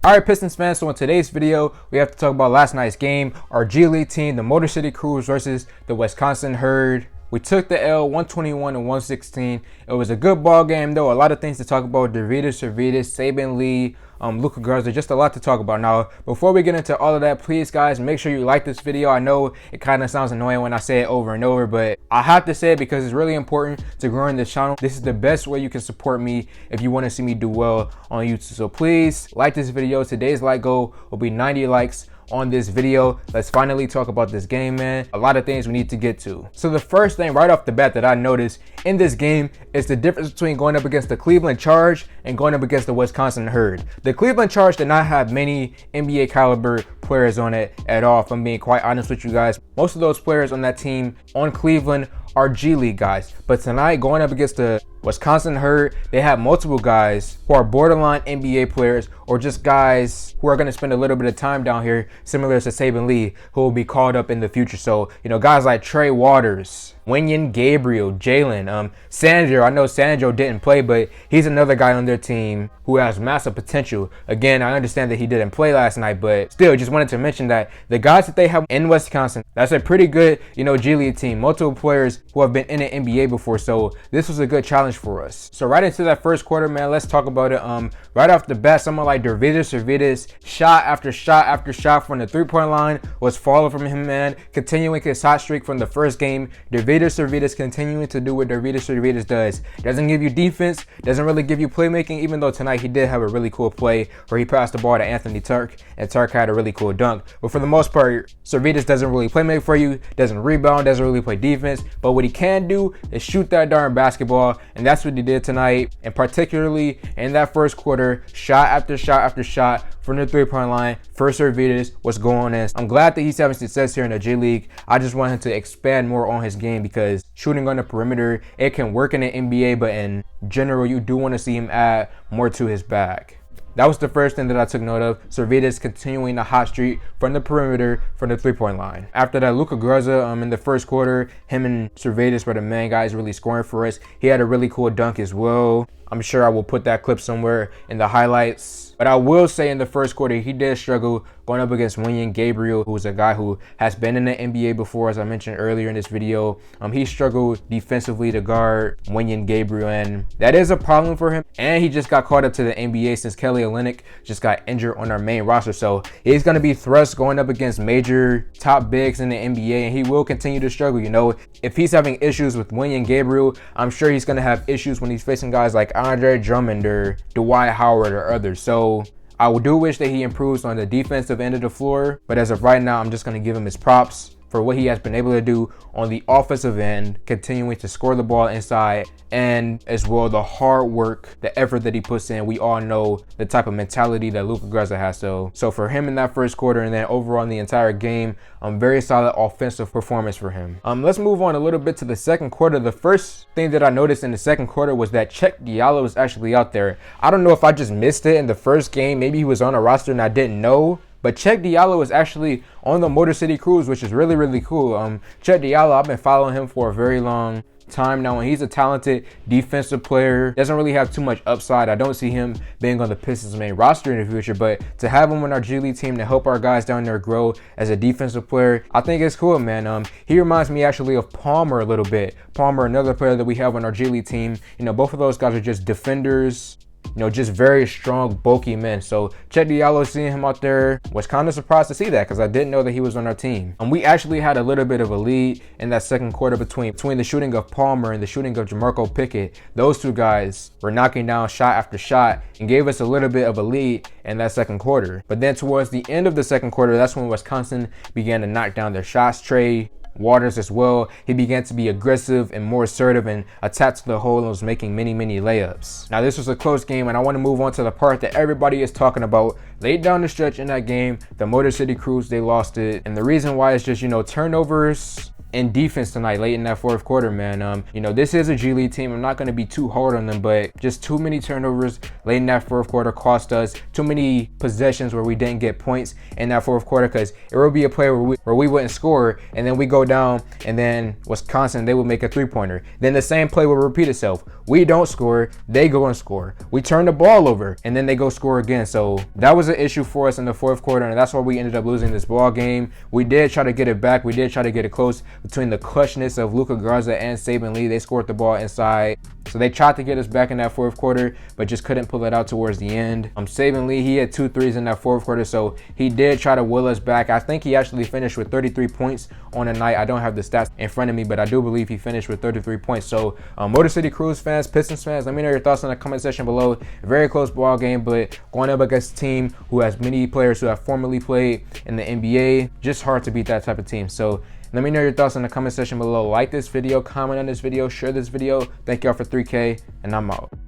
Alright, Pistons fans, so in today's video, we have to talk about last night's game. Our G League team, the Motor City Cruise versus the Wisconsin Herd. We took the L 121-116. It was a good ball game though. A lot of things to talk about. Dervitas, Saben Lee, Luka Garza, just a lot to talk about. Now, before we get into all of that, please guys, make sure you like this video. I know it kind of sounds annoying when I say it over and over, but I have to say it because it's really important to growing this channel. This is the best way you can support me if you want to see me do well on YouTube. So please like this video. Today's like goal will be 90 likes on this video. Let's finally talk about this game, man. A lot of things we need to get to. So the first thing right off the bat that I noticed in this game is the difference between going up against the Cleveland Charge and going up against the Wisconsin Herd. The Cleveland Charge did not have many NBA caliber players on it at all, if I'm being quite honest with you guys. Most of those players on that team on Cleveland are G League guys. But tonight, going up against the Wisconsin Herd, they have multiple guys who are borderline NBA players or just guys who are going to spend a little bit of time down here, similar to Saben Lee, who will be called up in the future. So, you know, guys like Trey Waters, Wenyen Gabriel, Jalen, Sandro. I know Sandro didn't play, but he's another guy on their team who has massive potential. Again, I understand that he didn't play last night, but still, just wanted to mention that the guys that they have in Wisconsin, that's a pretty good, you know, G League team. Multiple players who have been in the NBA before, so this was a good challenge for us. So right into that first quarter, man, let's talk about it. Right off the bat, someone like Dervitas, shot after shot after shot from the three-point line was falling from him, man. Continuing his hot streak from the first game. Dervitas continuing to do what Dervitas does. Doesn't give you defense, doesn't really give you playmaking, even though tonight he did have a really cool play where he passed the ball to Anthony Turk, and Turk had a really cool dunk. But for the most part, Dervitas doesn't really play make for you, doesn't rebound, doesn't really play defense. But what he can do is shoot that darn basketball, and that's what he did tonight. And particularly in that first quarter, shot after shot after shot from the three-point line for Dervitas was going in. I'm glad that he's having success here in the G League. I just want him to expand more on his game because shooting on the perimeter, it can work in the NBA, but in general, you do want to see him add more to his bag. That was the first thing that I took note of. Dervitas continuing the hot streak from the perimeter from the three-point line. After that, Luka Garza in the first quarter, him and Dervitas were the main guys really scoring for us. He had a really cool dunk as well. I'm sure I will put that clip somewhere in the highlights. But I will say in the first quarter, he did struggle going up against Wenyen Gabriel, who is a guy who has been in the NBA before, as I mentioned earlier in this video. He struggled defensively to guard Wenyen Gabriel, and that is a problem for him. And he just got caught up to the NBA since Kelly Olynyk just got injured on our main roster. So he's going to be thrust going up against major top bigs in the NBA, and he will continue to struggle. You know, if he's having issues with Wenyen Gabriel, I'm sure he's going to have issues when he's facing guys like Andre Drummond or Dwight Howard or others. So I do wish that he improves on the defensive end of the floor, but as of right now, I'm just going to give him his props for what he has been able to do on the offensive end, continuing to score the ball inside, and as well the hard work, the effort that he puts in. We all know the type of mentality that Luka Garza has. So for him in that first quarter and then overall in the entire game, very solid offensive performance for him. Let's move on a little bit to the second quarter. The first thing that I noticed in the second quarter was that Cheick Diallo was actually out there. I don't know if I just missed it in the first game. Maybe he was on a roster and I didn't know. But Cheick Diallo is actually on the Motor City Cruise, which is really, really cool. Cheick Diallo, I've been following him for a very long time now, and he's a talented defensive player. Doesn't really have too much upside. I don't see him being on the Pistons main roster in the future, but to have him on our G League team to help our guys down there grow as a defensive player, I think it's cool, man. He reminds me actually of Palmer a little bit. Palmer, another player that we have on our G League team. You know, both of those guys are just defenders. You know, just very strong, bulky men. So Cheick Diallo, seeing him out there, was kind of surprised to see that because I didn't know that he was on our team. And we actually had a little bit of a lead in that second quarter between the shooting of Palmer and the shooting of Jamarco Pickett. Those two guys were knocking down shot after shot and gave us a little bit of a lead in that second quarter. But then towards the end of the second quarter, that's when Wisconsin began to knock down their shots. Trey Waters as well, he began to be aggressive and more assertive and attacked to the hole and was making many layups. Now this was a close game, and I want to move on to the part that everybody is talking about. Late down the stretch in that game, the Motor City Cruise, they lost it, and the reason why is just, you know, turnovers in defense tonight, late in that fourth quarter, man. You know, this is a G League team. I'm not going to be too hard on them, but just too many turnovers late in that fourth quarter cost us. Too many possessions where we didn't get points in that fourth quarter, because it would be a play where we wouldn't score, and then we go down, and then Wisconsin, they would make a three-pointer. Then the same play would repeat itself. We don't score, they go and score. We turn the ball over, and then they go score again. So that was an issue for us in the fourth quarter, and that's why we ended up losing this ball game. We did try to get it back. We did try to get it close between the clutchness of Luka Garza and Saben Lee. They scored the ball inside. So they tried to get us back in that fourth quarter, but just couldn't pull it out towards the end. Saben Lee, he had 2 threes in that fourth quarter, so he did try to will us back. I think he actually finished with 33 points on the night. I don't have the stats in front of me, but I do believe he finished with 33 points. So Motor City Cruise fans, Pistons fans, let me know your thoughts in the comment section below. Very close ball game, but going up against a team who has many players who have formerly played in the NBA, just hard to beat that type of team. So let me know your thoughts in the comment section below. Like this video, comment on this video, share this video. Thank y'all for 3K, and I'm out.